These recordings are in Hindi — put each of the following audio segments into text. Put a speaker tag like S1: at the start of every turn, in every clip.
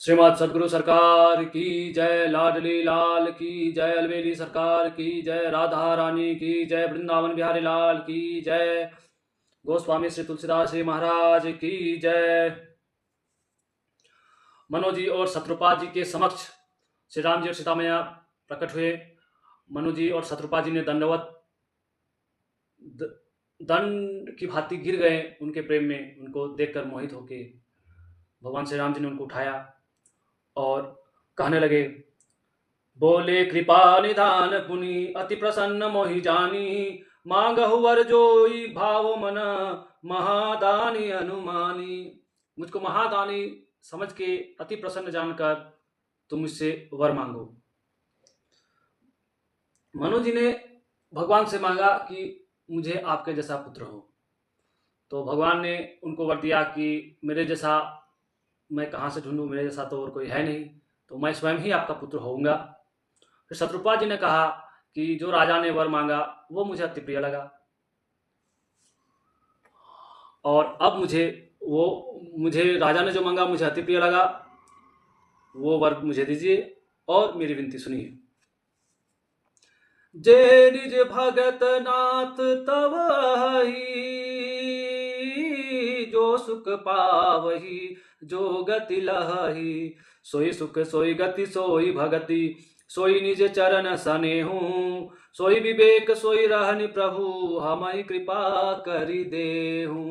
S1: श्रीमद सदगुरु सरकार की जय, लाडली लाल की जय, अलवेली सरकार की जय, राधा रानी की जय, वृंदावन बिहारी लाल की जय, गोस्वामी श्री तुलसीदास जी महाराज की जय। मनु जी और शत्रुपा जी के समक्ष श्री राम जी और सीता मैया प्रकट हुए। मनु जी और शत्रुपा जी ने दंड की भांति गिर गए उनके प्रेम में। उनको देखकर मोहित होके भगवान श्री राम जी ने उनको उठाया और कहने लगे, बोले कृपा निधान पुनि अति प्रसन्न मोहि जानी, मांगहु वर जोई भाव मन महादानी अनुमानी। मुझको महादानी समझ के अति प्रसन्न जानकर तुम मुझसे वर मांगो। मनु जी ने भगवान से मांगा कि मुझे आपके जैसा पुत्र हो। तो भगवान ने उनको वर दिया कि मेरे जैसा मैं कहाँ से ढूंढूं, मेरे जैसा तो और कोई है नहीं, तो मैं स्वयं ही आपका पुत्र होऊंगा। फिर शत्रुपा जी ने कहा कि जो राजा ने वर मांगा वो मुझे अति प्रिय लगा, और अब मुझे राजा ने जो मांगा मुझे अति प्रिय लगा, वो वर मुझे दीजिए और मेरी विनती सुनिए। जे निज भगत नाथ तव ही, जो सुख पावही जो गति लहही, सोई सुख सोई गति सोई भगति, सोई निज चरण सनेहू, सोई विवेक सोई रहनि प्रभु, हमहि कृपा करि देहू।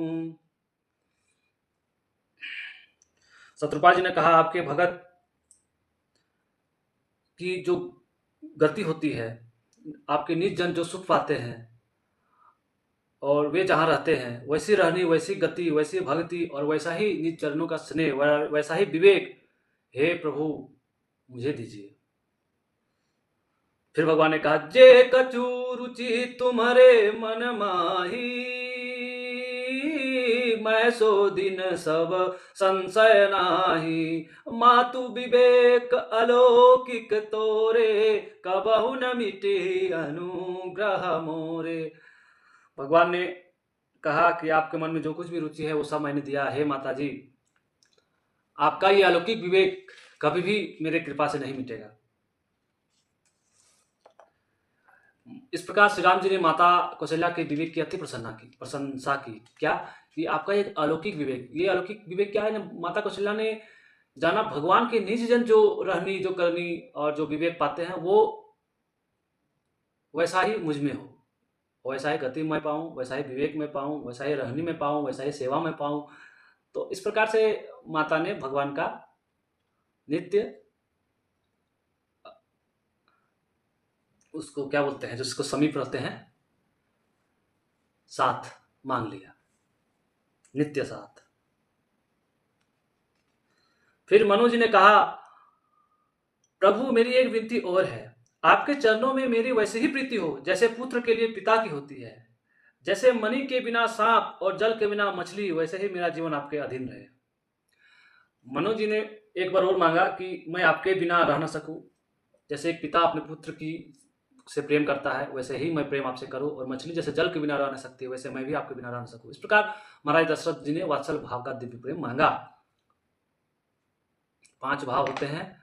S1: शत्रुपा जी ने कहा, आपके भगत की जो गति होती है, आपके निज जन जो सुख पाते हैं और वे जहाँ रहते हैं, वैसी रहनी वैसी गति वैसी भक्ति और वैसा ही निज चरणों का स्नेह वैसा ही विवेक, हे प्रभु मुझे दीजिए। फिर भगवान ने कहा, जे कछु रुचि तुम्हारे मन माही, मैं सो दिन सब संशय नाही, मातु विवेक अलौकिक तोरे, कबहु न मिटे अनुग्रह मोरे। भगवान ने कहा कि आपके मन में जो कुछ भी रुचि है वो सब मैंने दिया। हे माता जी, आपका ये अलौकिक विवेक कभी भी मेरे कृपा से नहीं मिटेगा। इस प्रकार श्री राम जी ने माता कौशल्या के विवेक की अति प्रशंसा की। क्या कि आपका एक अलौकिक विवेक, ये अलौकिक विवेक क्या है ना, माता कौशल्या ने जाना भगवान के निज जन जो रहनी जो करनी और जो विवेक पाते हैं वो वैसा ही मुझ में हो, वैसा ही गति में पाऊँ, वैसा ही विवेक में पाऊँ, वैसा ही रहनी में पाऊँ, वैसा ही सेवा में पाऊँ। तो इस प्रकार से माता ने भगवान का नित्य उसको क्या बोलते हैं, जिसको समीप रहते हैं, साथ मांग लिया, नित्य साथ। फिर मनु जी ने कहा, प्रभु मेरी एक विनती और है, आपके चरणों में मेरी वैसे ही प्रीति हो जैसे पुत्र के लिए पिता की होती है, जैसे मणि के बिना सांप और जल के बिना मछली, वैसे ही मेरा जीवन आपके अधीन रहे। मनु जी ने एक बार और मांगा कि मैं आपके बिना रह ना सकूं, जैसे एक पिता अपने पुत्र की से प्रेम करता है वैसे ही मैं प्रेम आपसे करूं, और मछली जैसे जल के बिना रह ना सकती है वैसे मैं भी आपके बिना रह ना सकूं। इस प्रकार महाराज दशरथ जी ने वात्सल भाव का दिव्य प्रेम मांगा। 5 भाव होते हैं,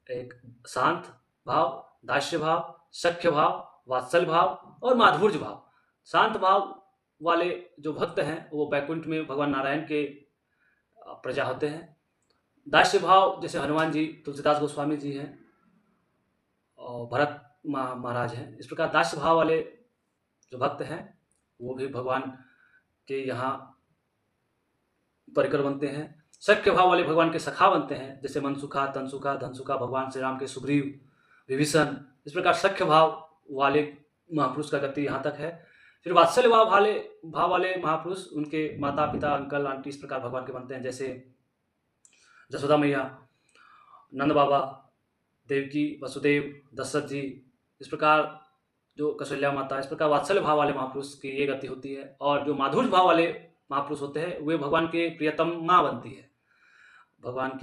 S1: एक शांत भाव, दास्य भाव, सख्य भाव, वात्सल भाव और माधुर्य भाव। शांत भाव वाले जो भक्त हैं वो बैकुंठ में भगवान नारायण के प्रजा होते हैं। दास्य भाव जैसे हनुमान जी, तुलसीदास गोस्वामी जी हैं और भरत महाराज हैं। इस प्रकार दास्य भाव वाले जो भक्त हैं वो भी भगवान के यहाँ परिकर बनते हैं। सख्य भाव वाले भगवान के सखा बनते हैं, जैसे मनसुखा, तनसुखा, धनसुखा भगवान श्री राम के सुग्रीव, विभीषण। इस प्रकार सख्य भाव वाले महापुरुष का गति यहाँ तक है। फिर वात्सल्य भाव वाले महापुरुष, उनके माता पिता अंकल आंटी इस प्रकार भगवान के बनते हैं, जैसे जसोदा मैया, नंद बाबा, देवकी, वसुदेव, दशरथ जी। इस प्रकार जो कौशल्या माता, इस प्रकार वात्सल्य भाव वाले महापुरुष की ये गति होती है। और जो माधुर्य भाव वाले महापुरुष होते हैं वे भगवान के प्रियतम माँ बनती है। भगवान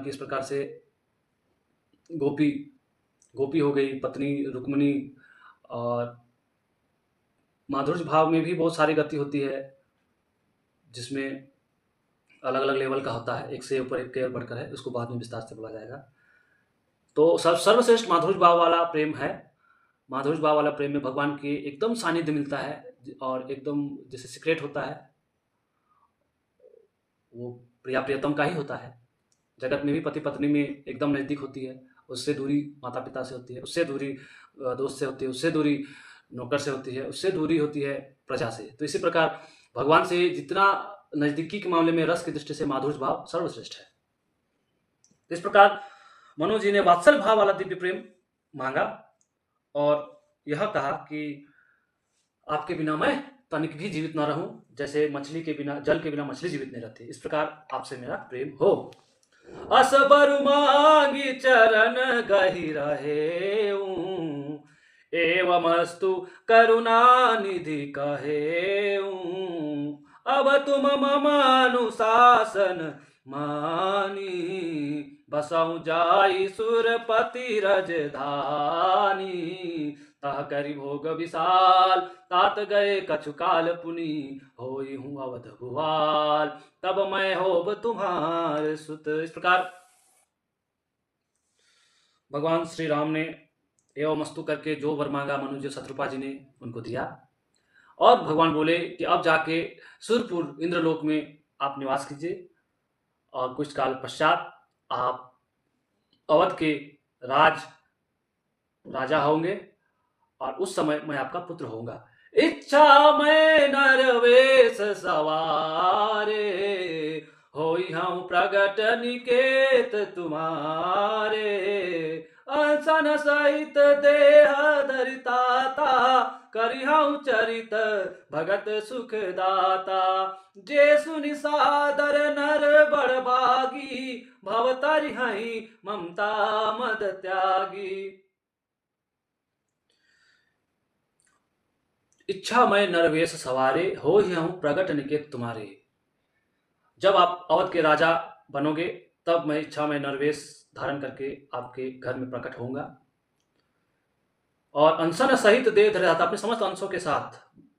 S1: की इस प्रकार से गोपी हो गई, पत्नी रुक्मिणी। और माधुर्य भाव में भी बहुत सारी गति होती है, जिसमें अलग अलग लेवल का होता है, एक से ऊपर एक के बढ़कर है, उसको बाद में विस्तार से बोला जाएगा। तो सर्वश्रेष्ठ माधुर्य भाव वाला प्रेम है। माधुर्य भाव वाला प्रेम में भगवान की एकदम सानिध्य मिलता है और एकदम जैसे सीक्रेट होता है, वो प्रिया प्रियतम का ही होता है। जगत में भी पति पत्नी में एकदम नज़दीक होती है, उससे दूरी माता पिता से होती है, उससे दूरी दोस्त से होती है, उससे दूरी नौकर से होती है, उससे दूरी होती है प्रजा से। तो इसी प्रकार भगवान से जितना नज़दीकी के मामले में रस की दृष्टि से माधुर्य भाव सर्वश्रेष्ठ है। इस प्रकार मनोज जी ने वात्सल भाव वाला दिव्य प्रेम मांगा और यह कहा कि आपके बिना मैं तनिक भी जीवित न रहूं, जैसे मछली के बिना, जल के बिना मछली जीवित नहीं रहती, इस प्रकार आपसे मेरा प्रेम हो। असबर मांगी चरण गहि रहे, एवमस्तु करुणा निधि कहे। अब तुम मम अनुशासन मानी, बसऊ जाई सुरपति रजधानी। तह करि भोग विशाल, तात गए कछु काल पुनि, होई हूँ अवध भुआल, तब मैं होब तुम्हार सुत। इस प्रकार भगवान श्री राम ने एवं मस्तु करके जो वर मांगा मनुज शत्रुपा जी ने उनको दिया, और भगवान बोले कि अब जाके सुरपुर इंद्रलोक में आप निवास कीजिए और कुछ काल पश्चात आप अवध के राजा होंगे और उस समय मैं आपका पुत्र होऊंगा। इच्छा मैं नरवेश सवारे, होई हम प्रगट निकेत तुम्हारे। अनशन सहित देह धरिताता, करिहु चरित भगत सुख दाता। जे सुनि सादर नर बड़भागी, भव तरिहहि ममता मद त्यागी। इच्छा मैं नरवेश सवारे, हो ही हूँ प्रगट निकेत तुम्हारे। जब आप अवध के राजा बनोगे तब मैं इच्छा में नरवेश धारण करके आपके घर में प्रकट होऊंगा और अंशन सहित देह धराता, अपने समस्त अंशों के साथ,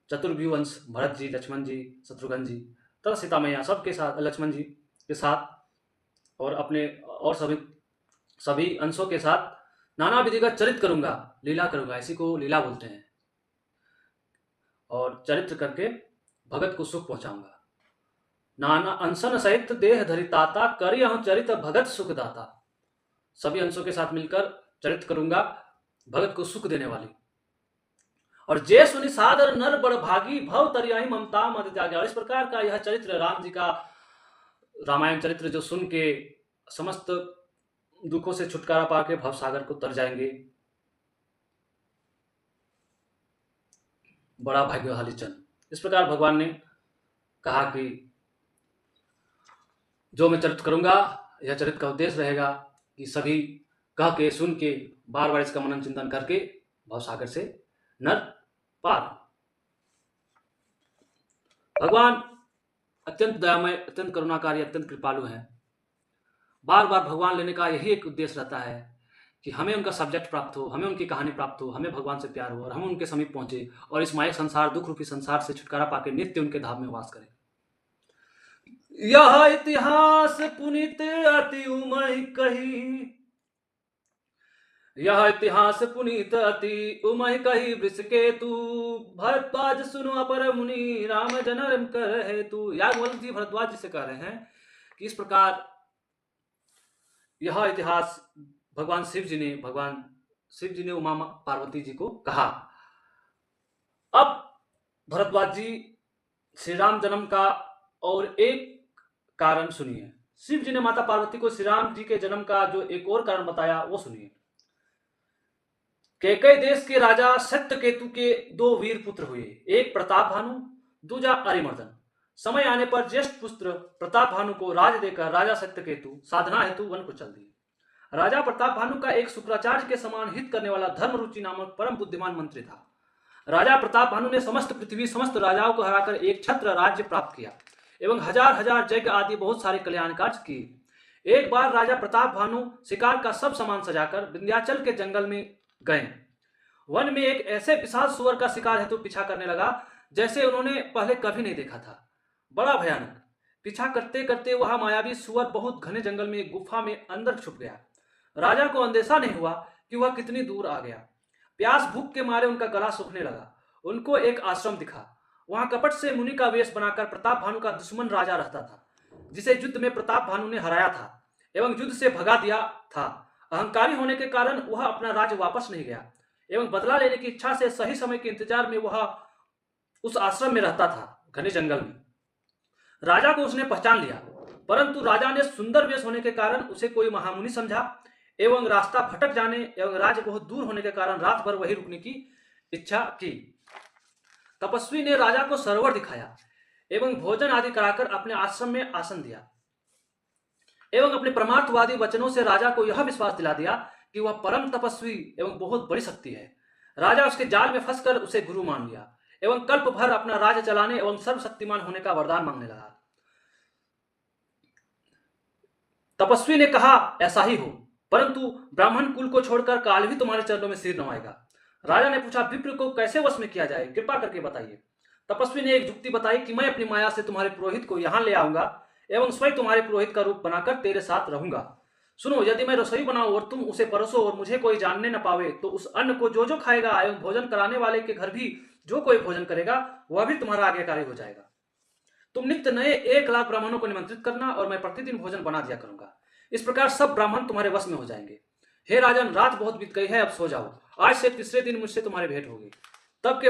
S1: चतुर्व्यूह वंश, भरत जी, लक्ष्मण जी, शत्रुघ्न जी तथा सीता मैया सबके साथ, लक्ष्मण जी के साथ और अपने और सभी अंशों के साथ नाना विधि का चरित्र करूंगा, लीला करूंगा, इसी को लीला बोलते हैं। और चरित्र करके भगत को सुख पहुंचाऊंगा। नाना अंशन सहित देह धरिताता, करिहु चरित भगत सुख दाता। सभी अंशों के साथ मिलकर चरित्र करूंगा, भगत को सुख देने वाली। और जे सुनि सादर नर बड़ भागी, भव तरियाहि ममता मद त्यागी। इस प्रकार का यह चरित्र, राम जी का रामायण चरित्र जो सुन के समस्त दुखों से छुटकारा पाके भव सागर को तर जाएंगे, बड़ा भाग्यशाली जन। इस प्रकार भगवान ने कहा कि जो मैं चरित्र करूंगा, यह चरित्र का उद्देश्य रहेगा कि सभी कह के सुन के बार बार इसका मनन चिंतन करके भव सागर से नर पार। भगवान अत्यंत दयामय, अत्यंत करुणाकारी, अत्यंत कृपालु हैं। बार बार भगवान लेने का यही एक उद्देश्य रहता है कि हमें उनका सब्जेक्ट प्राप्त हो, हमें उनकी कहानी प्राप्त हो, हमें भगवान से प्यार हो और हम उनके समीप पहुंचे और इस माया संसार, दुख रूपी संसार से छुटकारा पाके नित्य उनके धाम में वास करें। यह इतिहास पुनित अति उमहि कही, यह इतिहास पुनीत अति उमहि कही वृषकेतु। भरद्वाज सुनो अपर मुनि, राम जन्म कर हेतु। याज्ञवल्क्य जी भरद्वाज जी से कह रहे हैं कि इस प्रकार यह इतिहास भगवान शिव जी ने उमा पार्वती जी को कहा। अब भरद्वाज जी श्री राम जन्म का और एक कारण सुनिए। शिव जी ने माता पार्वती को श्री राम जी के जन्म का जो एक और कारण बताया वो सुनिए। कैकेयी देश के राजा सत्यकेतु के दो वीर पुत्र हुए, एक प्रताप भानु, दूजा अरिमर्दन। समय आने पर ज्येष्ठ पुत्र प्रताप भानु को राज देकर राजा सत्यकेतु साधना हेतु वन को चल दिए। राजा प्रताप भानु का एक शुक्राचार्य के समान हित करने वाला धर्मरुचि नामक परम बुद्धिमान मंत्री था। राजा प्रताप भानु ने समस्त पृथ्वी, समस्त राजाओं को हराकर एक छत्र राज्य प्राप्त किया एवं हजार हजार यज्ञ आदि बहुत सारे कल्याण कार्य किए। एक बार राजा प्रताप भानु शिकार का सब सामान सजाकर विंध्याचल के जंगल में गए। वन में एक ऐसे विशाल सुअर का शिकार हेतु पीछा करने लगा जैसे उन्होंने पहले कभी नहीं देखा था, बड़ा भयानक। पीछा करते करते वह मायावी सुअर बहुत घने जंगल में एक गुफा में अंदर छुप गया। राजा को अंदेशा नहीं हुआ कि वह कितनी दूर आ गया। प्यास भूख के मारे उनका गला सूखने लगा। उनको एक आश्रम दिखा। वहां कपट से मुनि का वेश बनाकर प्रताप भानु का दुश्मन राजा रहता था, जिसे युद्ध में प्रताप भानु ने हराया था एवं युद्ध से भगा दिया था। अहंकारी होने के कारण वह अपना राज्य वापस नहीं गया एवं बदला लेने की इच्छा से सही समय के इंतजार में वह उस आश्रम में रहता था, घने जंगल में। राजा को उसने पहचान लिया, परंतु राजा ने सुंदर वेश होने के कारण उसे कोई महामुनि समझा एवं रास्ता भटक जाने एवं राज्य बहुत दूर होने के कारण रात भर वहीं रुकने की इच्छा की। तपस्वी ने राजा को सरोवर दिखाया एवं भोजन आदि कराकर अपने आश्रम में आसन दिया एवं अपने परमार्थवादी वचनों से राजा को यह विश्वास दिला दिया कि वह परम तपस्वी एवं बहुत बड़ी शक्ति है। राजा उसके जाल में फंसकर उसे गुरु मान लिया एवं कल्प भर अपना राज्य चलाने एवं सर्वशक्तिमान होने का वरदान मांगने लगा। तपस्वी ने कहा, ऐसा ही हो, परंतु ब्राह्मण कुल को छोड़कर काल भी तुम्हारे चरणों में सिर नवाएगा। राजा ने पूछा, विप्र को कैसे वश में किया जाए, कृपा करके बताइए। तपस्वी ने एक युक्ति बताई कि मैं अपनी माया से तुम्हारे पुरोहित को यहां ले आऊंगा एवं स्वयं तुम्हारे पुरोहित का रूप बनाकर तेरे साथ रहूंगा। सुनो, यदि मैं रसोई बनाऊं और तुम उसे परोसो और मुझे कोई जानने न पावे, तो उस अन्न को जो जो खाएगा एवं भोजन कराने वाले के घर भी जो कोई भोजन करेगा वह भी तुम्हारा आज्ञाकारी हो जाएगा। तुम नित्य नए 1,00,000 ब्राह्मणों को निमंत्रित करना और मैं प्रतिदिन भोजन बना दिया करूंगा। इस प्रकार सब ब्राह्मण तुम्हारे वश में हो जाएंगे। हे राजन, रात बहुत बीत गई है, अब सो जाओ। आज से तीसरे दिन मुझसे तुम्हारी भेंट होगी। तब के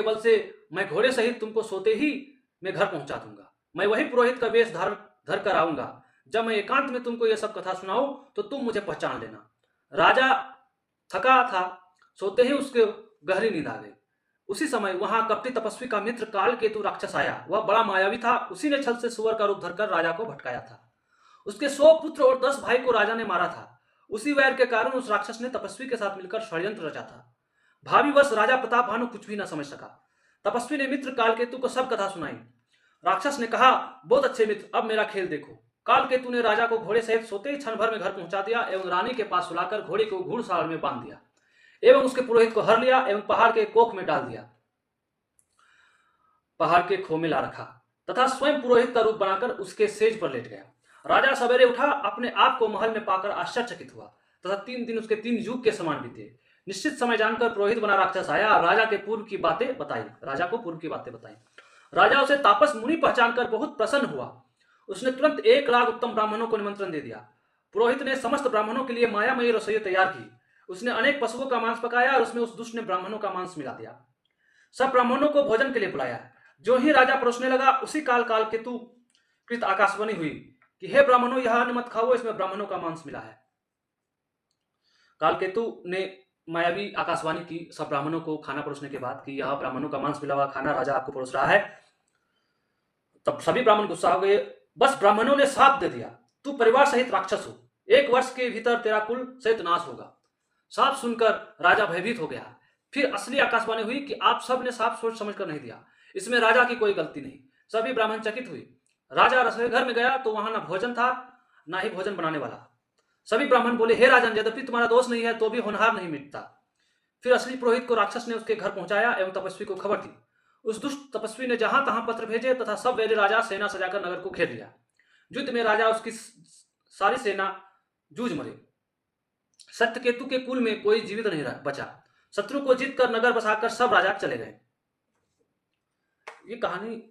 S1: बल से मैं घोड़े सहित तुमको सोते ही मैं घर पहुंचा दूंगा। मैं वही पुरोहित का वेश धर कर आऊंगा। जब मैं एकांत में तुमको यह सब कथा सुनाऊं तो तुम मुझे पहचान लेना। राजा थका था, सोते ही उसके गहरी नींद आ गई। उसी समय वहां कपटी तपस्वी का मित्र कालकेतु राक्षस आया। वह बड़ा मायावी था। उसी ने छल से सुअर का रूप धरकर राजा को भटकाया था। उसके 100 पुत्र और 10 भाई को राजा ने मारा था। उसी वैर के कारण उस राक्षस ने तपस्वी के साथ मिलकर षड्यंत्र रचा था। भावीवश राजा प्रताप भानु कुछ भी न समझ सका। तपस्वी ने मित्र कालकेतु को सब कथा सुनाई। राक्षस ने कहा, बहुत अच्छे मित्र, अब मेरा खेल देखो। कालकेतु ने राजा को घोड़े सहित सोते ही क्षण भर में घर पहुंचा दिया एवं रानी के पास सुलाकर घोड़े को घुड़साल में बांध दिया एवं उसके पुरोहित को हर लिया एवं पहाड़ के कोख में डाल दिया, पहाड़ के खो में ला रखा तथा स्वयं पुरोहित का रूप बनाकर उसके सेज पर लेट गया। राजा सवेरे उठा, अपने आप को महल में पाकर आश्चर्यचकित हुआ तथा 3 दिन उसके 3 युग के समान बीते। निश्चित समय जानकर पुरोहित बना राक्षस आया और राजा को पूर्व की बातें बताई। राजा उसे तापस मुनि पहचानकर बहुत प्रसन्न हुआ। उसने तुरंत 1,00,000 उत्तम ब्राह्मणों को निमंत्रण दे दिया। पुरोहित ने समस्त ब्राह्मणों के लिए मायामयी रसोई तैयार की। उसने अनेक पशुओं का मांस पकाया और उसमें उस दुष्ट ने ब्राह्मणों का मांस मिला दिया। सब ब्राह्मणों को भोजन के लिए बुलाया। जो ही राजा परोसने लगा, उसी कालकेतु कृत आकाशवाणी हुई कि हे ब्राह्मणों, यह अन्न मत खाओ, इसमें ब्राह्मणों का मांस मिला है। कालकेतु ने मायावी आकाशवाणी की सब ब्राह्मणों को खाना परोसने के बाद कि यह ब्राह्मणों का मांस मिला हुआ खाना राजा आपको परोस रहा है। तब सभी ब्राह्मण गुस्सा हो गए। बस ब्राह्मणों ने साप दे दिया, तू परिवार सहित राक्षस हो, 1 वर्ष के भीतर तेरा कुल सहित नाश होगा। साप सुनकर राजा भयभीत हो गया। फिर असली आकाशवाणी हुई कि आप सब ने साप सोच समझकर नहीं दिया, इसमें राजा की कोई गलती नहीं। सभी ब्राह्मण चकित हुए। राजा रसोई घर में गया तो वहां न भोजन था न ही भोजन बनाने वाला। सभी ब्राह्मण बोले, हे राजन, यद्यपि तुम्हारा दोष नहीं है तो भी होनहार नहीं मिटता। फिर असली पुरोहित को राक्षस ने उसके घर पहुंचाया एवं तपस्वी को खबर दी। उस दुष्ट तपस्वी ने जहां तहां पत्र भेजे तथा सब वैरी राजा सेना सजाकर नगर को घेर लिया। युद्ध में राजा उसकी सारी सेना जूझ मरे। सत्यकेतु के कुल में कोई जीवित नहीं बचा। शत्रु को जीतकर नगर बसाकर सब राजा चले गए। ये कहानी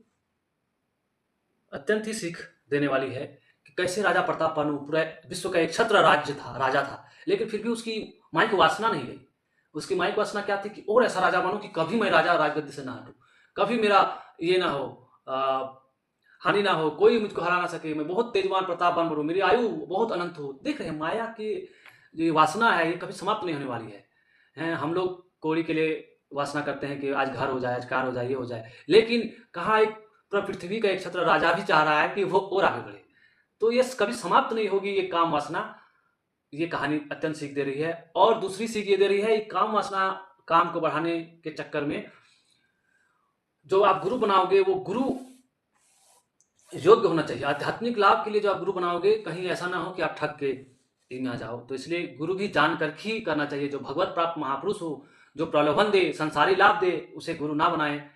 S1: अत्यंत ही सीख देने वाली है कि कैसे राजा प्रताप भानु पूरे विश्व का एक छत्र राजा था, लेकिन फिर भी उसकी माइक वासना नहीं गई। उसकी माइक वासना क्या थी कि और ऐसा राजा बनूं कि कभी मैं राजा राजगद्दी से ना हटूं, कभी मेरा ये ना हो, हानि ना हो, कोई मुझको हरा ना सके, मैं बहुत तेजवान प्रतापवान बनूं, मेरी आयु बहुत अनंत हो। देख रहे हैं, माया की जो वासना है ये कभी समाप्त नहीं होने वाली है। हम लोग कौड़ी के लिए वासना करते हैं कि आज घर हो जाए, आज कार हो जाए, ये हो जाए, लेकिन कहाँ एक पृथ्वी का एक छत्र राजा भी चाह रहा है कि वो और आगे बढ़े, तो ये कभी समाप्त नहीं होगी ये काम वासना। ये कहानी अत्यंत सीख दे रही है। और दूसरी सीख ये दे रही है, काम वासना, काम को बढ़ाने के चक्कर में जो आप गुरु बनाओगे वो गुरु योग्य होना चाहिए। आध्यात्मिक लाभ के लिए जो आप गुरु बनाओगे, कहीं ऐसा ना हो कि आप ठग के ना जाओ। तो इसलिए गुरु भी जानकर ही करना चाहिए। जो भगवत प्राप्त महापुरुष हो, जो प्रलोभन दे, संसारी लाभ दे, उसे गुरु ना बनाए।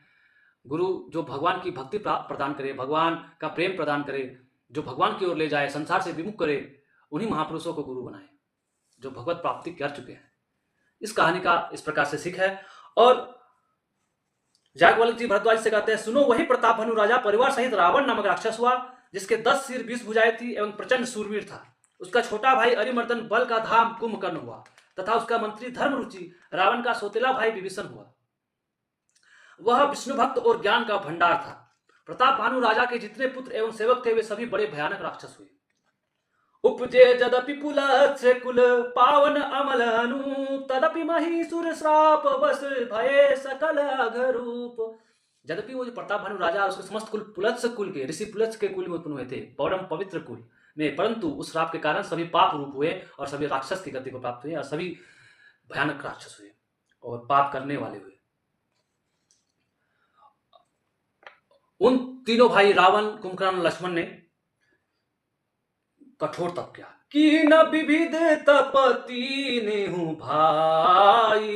S1: गुरु जो भगवान की भक्ति प्रदान करे, भगवान का प्रेम प्रदान करे, जो भगवान की ओर ले जाए, संसार से विमुख करे, उन्हीं महापुरुषों को गुरु बनाए जो भगवत प्राप्ति कर चुके हैं। इस कहानी का इस प्रकार से सीख है। और याज्ञवल्क्य जी भरद्वाज से कहते हैं, सुनो वही प्रताप भानु राजा परिवार सहित रावण नामक राक्षस हुआ, जिसके 10 सिर 20 भुजाएं थी एवं प्रचंड सूरवीर था। उसका छोटा भाई अरिमर्दन बल का धाम कुंभकर्ण हुआ तथा उसका मंत्री धर्मरुचि रावण का सौतेला भाई विभीषण हुआ। वह विष्णु भक्त और ज्ञान का भंडार था। प्रताप भानु राजा के जितने पुत्र एवं सेवक थे वे सभी बड़े भयानक राक्षस हुए। उपजे जदपि पुलत्स्य कुल पावन अमल अनूप, तदपि महिषुर श्राप बस भये सकल अघरूप। यद्यपि वो जो प्रताप भानु राजा और उसके समस्त कुल पुलत्स्य कुल के, ऋषि पुलत्स्य के कुल में उत्पन्न हुए थे, परम पवित्र कुल में, परंतु उस श्राप के कारण सभी पाप रूप हुए और सभी राक्षस की गति को प्राप्त हुए और सभी भयानक राक्षस हुए और पाप करने वाले हुए। उन तीनों भाई रावण, कुंभकर्ण, लक्ष्मण ने कठोर तप किया कि न विविध तपति नेहु भाई,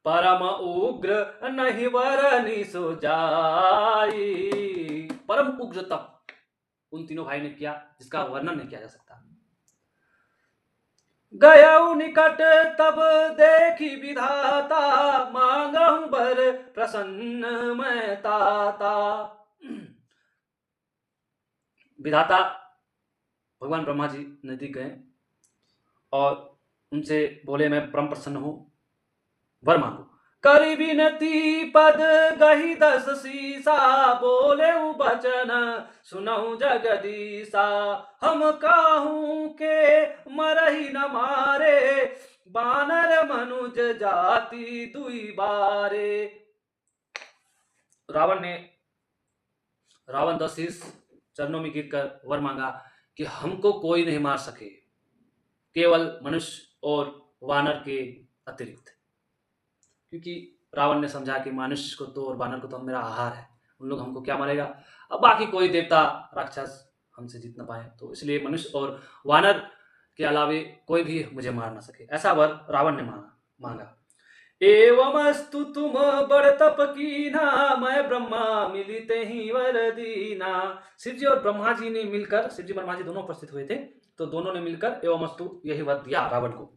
S1: परम उग्र नहीं वरनि सो जाई। परम उग्र तप उन तीनों भाई ने किया जिसका वर्णन नहीं किया जा सकता। गयऊ निकट तब देखी विधाता, मांगहु बर प्रसन्न मैं ताता। विधाता भगवान ब्रह्मा जी नजदीक गए और उनसे बोले, मैं परम प्रसन्न हूं, वर मांगो। करी विनती पद गही 10 शीसा, बोले बचन सुनऊ जगदीसा। हम काहू के मरही न मारे, बानर मनुज जाति दुई बारे। रावण 10 शीश चरणों में गिरकर वर मांगा कि हमको कोई नहीं मार सके, केवल मनुष्य और वानर के अतिरिक्त। क्योंकि रावण ने समझा कि मनुष्य को तो और वानर को तो मेरा आहार है, उन लोग हमको क्या मारेगा, अब बाकी कोई देवता राक्षस हमसे जीत न पाए, तो इसलिए मनुष्य और वानर के अलावे कोई भी मुझे मार ना सके, ऐसा वर रावण ने मांगा। एवमस्तु तुम बड़ तप कीना, मैं ब्रह्मा मिलिते ही वर दीना। शिव जी और ब्रह्मा जी ने मिलकर, शिव जी ब्रह्मा जी दोनों उपस्थित हुए थे, तो दोनों ने मिलकर एवमस्तु यही वर दिया रावण को।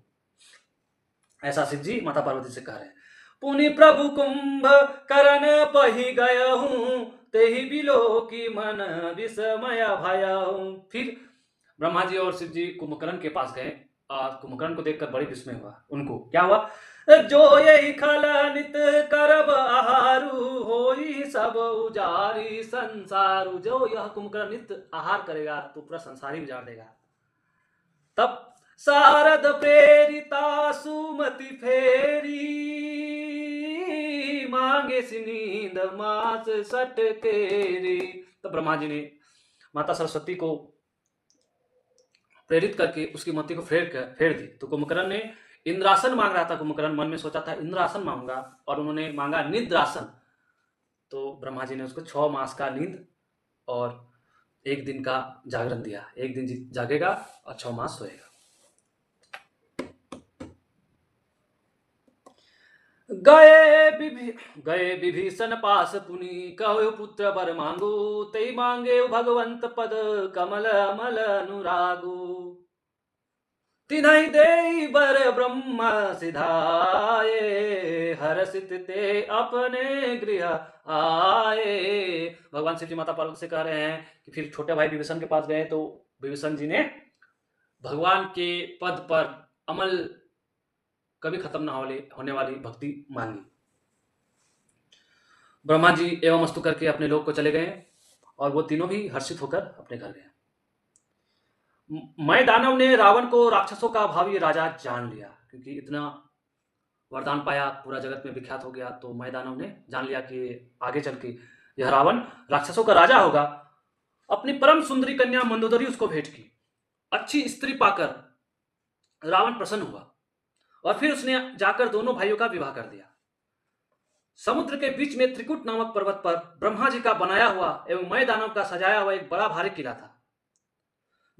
S1: ऐसा शिव जी माता पार्वती से कह रहे हैं। पुनि प्रभु कुंभ करण पही गय हूं, तेहि बिलो की मन विस्मय भय हूं। फिर ब्रह्मा जी और शिव जी कुंभकर्ण के पास गए और कुंभकर्ण को देखकर बड़ी विस्मय हुआ। उनको क्या हुआ, जो यही खल नित करब आहारू, होई सब उजारी संसारू। जो यह कुंभकर्ण नित आहार करेगा तो पूरा संसार ही उजाड़ देगा। तब शारद प्रेरिता सुमति फेरी, मांगे नींद मास सट केरी। तब ब्रह्मा जी ने माता सरस्वती को प्रेरित करके उसकी मति को फेर दी। तो कुंभकर्ण ने इंद्रासन मांग रहा था, कुंभकर्ण मन में सोचा था इंद्रासन मांगूंगा, और उन्होंने मांगा निद्रासन। तो ब्रह्मा जी ने उसको 6 मास का नींद और 1 दिन का जागरण दिया। 1 दिन जागेगा और 6 मास सोएगा। गए विभीषण पास पुनि, कहो पुत्र वर मांगो, तई मांगे भगवंत पद कमल अमल अनुरागो। तिन्हि देई बर ब्रह्मा सिधाए, हर्षित ते अपने गृह आए। भगवान शिव जी माता पार्वती से कह रहे हैं कि फिर छोटे भाई विभीषण के पास गए, तो विभीषण जी ने भगवान के पद पर अमल कभी खत्म ना होने वाली भक्ति मांगी। ब्रह्मा जी एवं अस्तु करके अपने लोक को चले गए और वो तीनों भी हर्षित होकर अपने घर गए। मैं दानव ने रावण को राक्षसों का भावी राजा जान लिया, क्योंकि इतना वरदान पाया, पूरा जगत में विख्यात हो गया। तो मैं दानव ने जान लिया कि आगे चल के यह रावण राक्षसों का राजा होगा। अपनी परम सुंदरी कन्या मंदोदरी उसको भेंट की। अच्छी स्त्री पाकर रावण प्रसन्न हुआ और फिर उसने जाकर दोनों भाइयों का विवाह कर दिया। समुद्र के बीच में त्रिकुट नामक पर्वत पर ब्रह्मा जी का बनाया हुआ एवं मय दानव का सजाया हुआ एक बड़ा भारी किला था,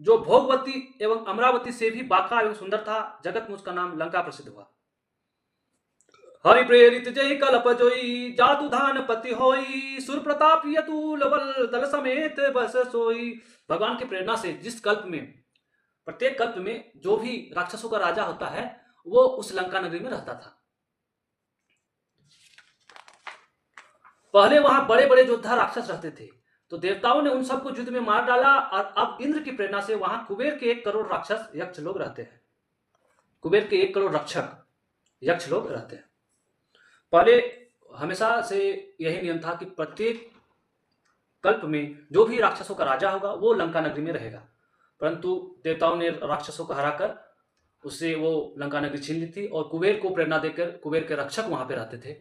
S1: जो भोगवती एवं अमरावती से भी बाका एवं सुंदर था। जगत में उसका नाम लंका प्रसिद्ध हुआ। हरि प्रेरित जय कल्प जोई, जादू धान पति होई, सुर प्रताप यतुल बल दल समेत बस सोई। भगवान की प्रेरणा से जिस कल्प में, प्रत्येक कल्प में जो भी राक्षसों का राजा होता है वो उस लंका नगरी में रहता था। पहले वहां बड़े बड़े योद्धा राक्षस रहते थे, तो देवताओं ने उन सबको युद्ध में मार डाला और अब इंद्र की प्रेरणा से वहां कुबेर के 1 करोड़ राक्षस यक्ष लोग रहते हैं। कुबेर के 1 करोड़ रक्षक यक्ष लोग रहते हैं। पहले हमेशा से यही नियम था कि प्रत्येक कल्प में जो भी राक्षसों का राजा होगा वो लंका नगरी में रहेगा, परंतु देवताओं ने राक्षसों को हराकर उससे वो लंका नगरी छीन ली थी और कुबेर को प्रेरणा देकर कुबेर के रक्षक वहां पे रहते थे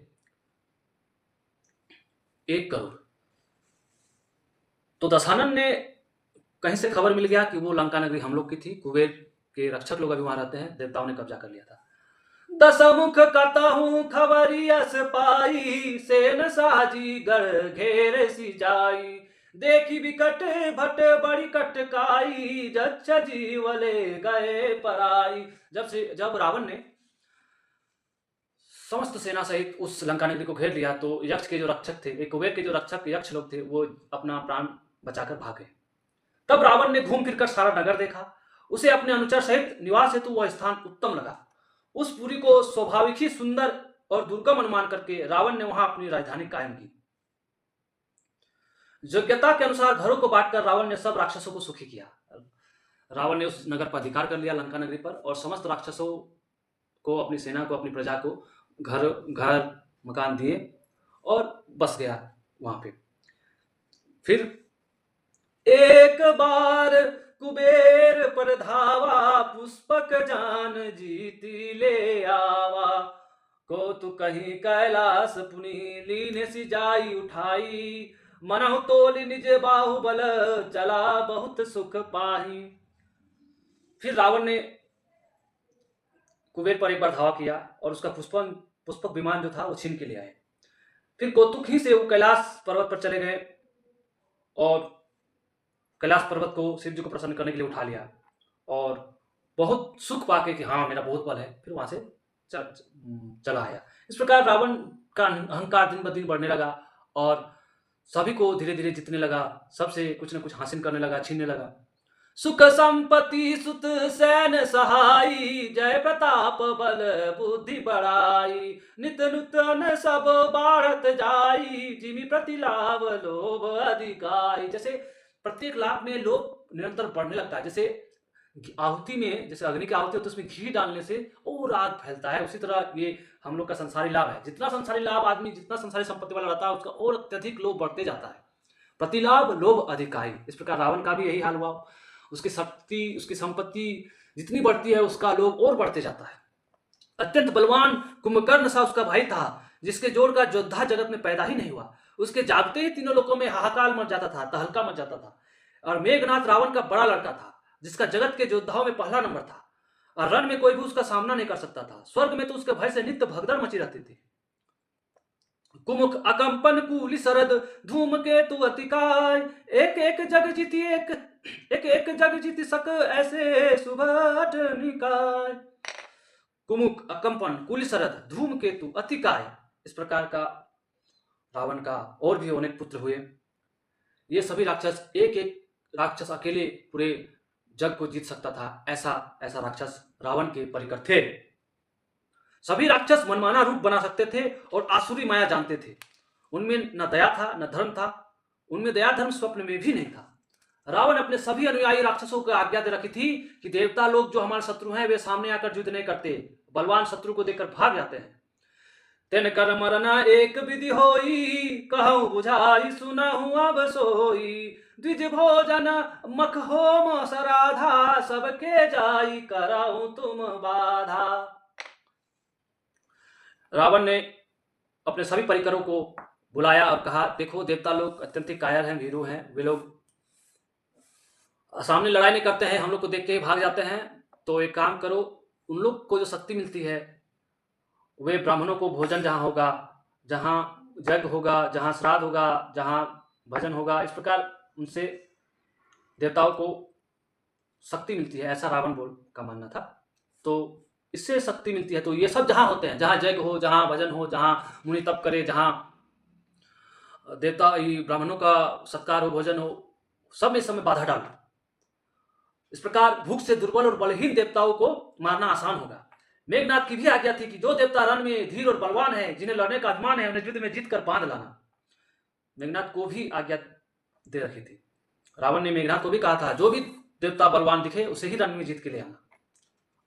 S1: 1 करोड़। तो दशानन ने कहीं से खबर मिल गया कि वो लंका नगरी हम लोग की थी, कुबेर के रक्षक लोग अभी वहां रहते हैं, देवताओं ने कब्जा कर लिया था। दशमुख कतहु खबरियस पाई, सेन साजी गढ़ घेर सी जाई, देखी विकट भट बड़ी कटकाई, जच्छ जीवले गए पराई। जब रावण ने समस्त सेना सहित उस लंका नगरी को घेर लिया तो यक्ष के जो रक्षक थे, कुबेर के जो रक्षक यक्ष लोग थे, वो अपना प्राण बचाकर भागे। तब रावण ने घूम फिरकर सारा नगर देखा, उसे अपने अनुचर सहित निवास हेतु वह स्थान उत्तम लगा। उस पुरी को स्वाभाविक ही सुंदर और दुर्गम अनुमान करके रावण ने वहां अपनी राजधानी कायम की। योग्यता के अनुसार घरों को बांटकर रावण ने सब राक्षसों को सुखी किया। रावण ने उस नगर पर अधिकार कर लिया, लंका नगरी पर, और समस्त राक्षसों को, अपनी सेना को, अपनी प्रजा को घर मकान दिए और बस गया वहां पे। फिर एक बार कुबेर पर धावा, पुष्पक जान जीती ले आवा, को तू कहीं कैलाश पुनी, लीन सी जाई उठाई, मनहु तोली निज बाहुबल, चला बहुत सुख पाही। फिर रावण ने कुबेर पर एक बार धावा किया और उसका पुष्पक विमान जो था वो छीन के ले आए। फिर कौतुक ही से वो कैलाश पर्वत पर चले गए और कैलाश पर्वत को शिव जी को प्रसन्न करने के लिए उठा लिया और बहुत सुख पाके कि हाँ मेरा बहुत बल है, फिर वहां से चला आया। इस प्रकार रावण का अहंकार दिन ब दिन बढ़ने लगा और सभी को धीरे धीरे जीतने लगा, सबसे कुछ न कुछ हासिल करने लगा, छीनने लगा। सुख संपत्ति सुत सैन सहाई, जय प्रताप बल बुद्धि बढ़ाई, नित नूतन सब बाढ़त जाई, जिमि प्रति लाभ लोभ अधिकाई। जैसे प्रत्येक लाभ में लोभ निरंतर बढ़ने लगता है, जैसे आहुति में, जैसे अग्नि की आहुति होती है उसमें घी डालने से और आग फैलता है, उसी तरह ये हम लोग का संसारी लाभ है। जितना संसारी लाभ आदमी, जितना संसारी संपत्ति वाला रहता है, उसका और अत्यधिक लोभ बढ़ते जाता है। प्रतिलाभ लोभ अधिकाई। इस प्रकार रावण का भी यही हाल हुआ। उसकी शक्ति, उसकी संपत्ति जितनी बढ़ती है उसका लोभ और बढ़ते जाता है। अत्यंत बलवान कुंभकर्ण सा उसका भाई था, जिसके जोड़ का योद्धा जगत में पैदा ही नहीं हुआ। उसके जागते ही तीनों लोगों में हाहाकार मच जाता था, तहलका मच जाता था। और मेघनाथ रावण का बड़ा लड़का था, जिसका जगत के योद्धाओं में पहला नंबर था, और रण में कोई भी उसका सामना नहीं कर सकता था। स्वर्ग में तो उसके भय से नित्य भगदड़ मची रहती थी। कुमुख अकंपन कूली सरद, धूम के तु अतिकाय, एक एक जग जीती एक जग जीती सक, ऐसे सुभट निकाय। कुमुख अकंपन कुली सरद धूम केतु अतिकाय, इस प्रकार का रावण का और भी अनेक पुत्र हुए। ये सभी राक्षस, एक एक राक्षस अकेले पूरे जग को जीत सकता था, ऐसा राक्षस रावण के परिकर थे। सभी राक्षस मनमाना रूप बना सकते थे और आसुरी माया जानते थे। उनमें न दया था न धर्म था, उनमें दया धर्म स्वप्न में भी नहीं था। रावण अपने सभी अनुयायी राक्षसों को आज्ञा दे रखी थी कि देवता लोग जो हमारे शत्रु हैं वे सामने आकर युद्ध नहीं करते, बलवान शत्रु को देखकर भाग जाते हैं। तेन कर मरना एक विधि होई, कहूं बुझाई सुनहु अब सोई, द्विज भोजन मख होम सराधा, सबके जाई कराऊं तुम बाधा। रावण ने अपने सभी परिकरों को बुलाया और कहा, देखो देवता लोग अत्यंत कायर हैं, वीरू हैं, वे लोग सामने लड़ाई नहीं करते हैं, हम लोग को देख के ही भाग जाते हैं। तो एक काम करो, उन लोग को जो शक्ति मिलती है वे ब्राह्मणों को भोजन जहां होगा, जहां यज्ञ होगा, जहां श्राद्ध होगा, जहां भजन होगा, इस प्रकार उनसे देवताओं को शक्ति मिलती है, ऐसा रावण का मानना था। तो इससे शक्ति मिलती है। तो ये सब जहाँ होते हैं, जहाँ यज्ञ हो, जहाँ भजन हो, जहाँ मुनि तप करे, जहाँ देवता ब्राह्मणों का सत्कार हो, भोजन हो, सब में समय बाधा डालो। इस प्रकार भूख से दुर्बल और बलहीन देवताओं को मारना आसान होगा। मेघनाथ की भी आज्ञा थी कि जो देवता रण में धीर और बलवान है, जिन्हें लड़ने का अभिमान है, उन्हें युद्ध में जीत कर बांध लाना। मेघनाथ को भी आज्ञा दे रखी थी। रावण ने मेघनाथ को भी कहा था, जो भी देवता बलवान दिखे उसे ही रण में जीत के ले आना,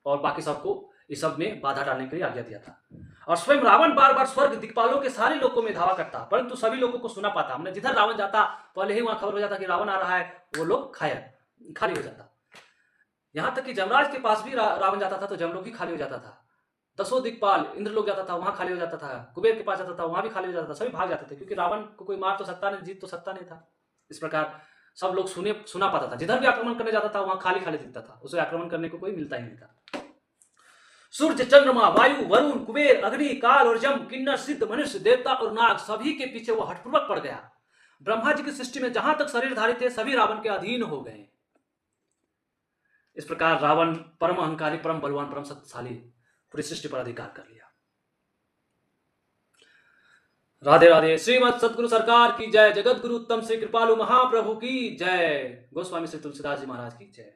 S1: और बाकी सबको इस सब में बाधा डालने के लिए आज्ञा दिया था। और स्वयं रावण बार बार स्वर्ग दिक्पालों के सारे लोगों में धावा करता, परंतु सभी लोगों को सुना पाता। हमने जिधर रावण जाता पहले ही वहां खबर हो जाता कि रावण आ रहा है, वो लोग खाली हो जाता। यहां तक कि जमराज के पास भी रावण जाता था तो जमलोक भी खाली हो जाता था। 10 दिक्पाल इंद्र लोग जाता था, वहां खाली हो जाता था। कुबेर के पास जाता था, वहां भी खाली हो जाता था। सभी भाग जाते थे, क्योंकि रावण को कोई मार तो सकता नहीं, जीत तो सकता नहीं था। इस प्रकार सब लोग सुना पाता था। जिधर भी आक्रमण करने जाता था वहां खाली दिखता था, उसे आक्रमण करने को कोई मिलता ही नहीं था। सूर्य, चंद्रमा, वायु, वरुण, कुबेर, अग्नि, काल और जम, किन्नर, सिद्ध, मनुष्य, देवता और नाग, सभी के पीछे वो हठपूर्वक पड़ गया। ब्रह्मा जी की सृष्टि में जहां तक शरीरधारी थे सभी रावण के अधीन हो गए। इस प्रकार रावण परम अहंकारी, परम बलवान, परम शक्तिशाली पूरी सृष्टि पर अधिकार कर लिया। राधे राधे। श्रीमद सदगुरु सरकार की जय। जगत गुरु उत्तम श्री कृपालु महाप्रभु की जय। गोस्वामी श्री तुलसीदास जी महाराज की जय।